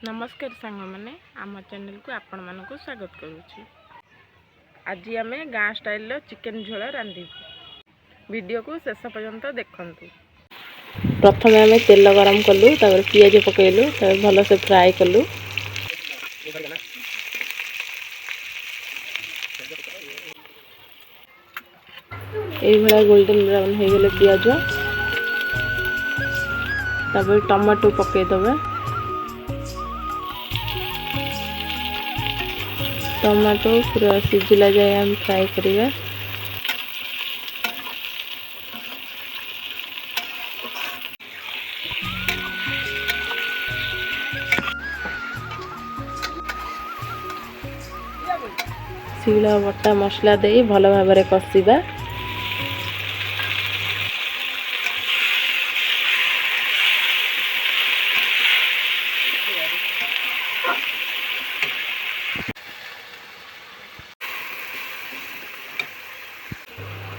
नमस्कार सांग मैंने आम चैनल को आपण मानक स्वागत करुच्ची। आज आम गाँ स्टाइल चिकेन झोल रांधु। वीडियो को शेष पर्यंत देखु। प्रथम आम तेल गरम कलु, पियाज पकईलु, भल से फ्राए कलु। ये गोल्डन ब्राउन हो गले पियाज, टमाटो पकईदे। टमाटो पूरा सिझिला जाए हम फ्राए करिया। शिल बटा मसला दे भल भाव कषिबा।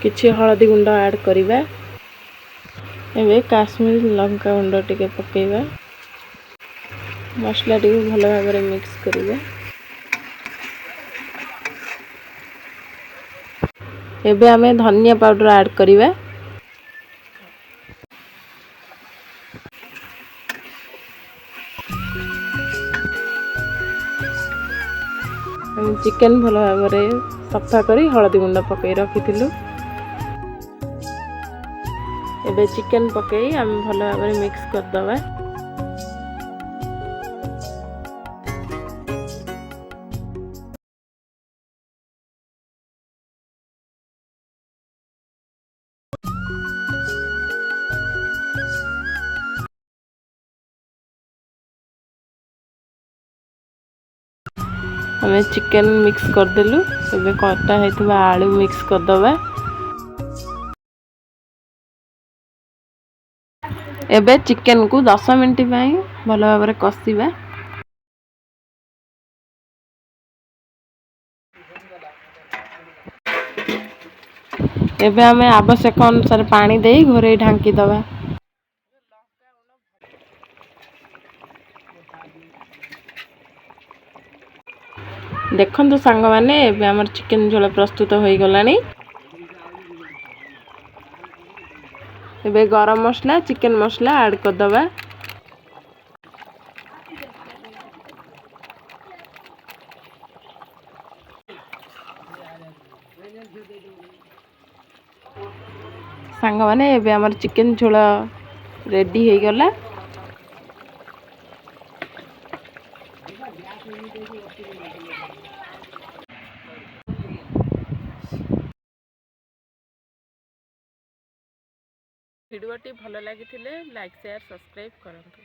किछि हळदी गुंड ऐड करिबा। एबे काश्मीर लंका गुंड टिके पकेइबा। मसला टिके भल भाव मिक्स करिबा। एबे आमे धनिया पाउडर ऐड करिबा। चिकेन भल भाव सफा करी हळदी गुंड पकई रखिथिलु। एबे चिकेन पकई आम भल भाव मिक्स कर दबा। हमें चिकेन मिक्स कर देलु। एबे कटा हेतबा आलू मिक्स कर दबा। एबे चिकेन को 10 मिनट पई भल भाव कषिबा। एबे हमें आवश्यक अनुसार पानी दे घोरे ढांकी दबा। देखंतु सांग माने एबे हमर चिकेन झोल प्रस्तुत होई गलानी। एबे गरम मसला चिकेन मसला ऐड कर दबा। सांग माने एबे हमर चिकेन झोल रेडी हो गला। वीडियोटी भल लगी लाइक शेयर सब्सक्राइब करंतु।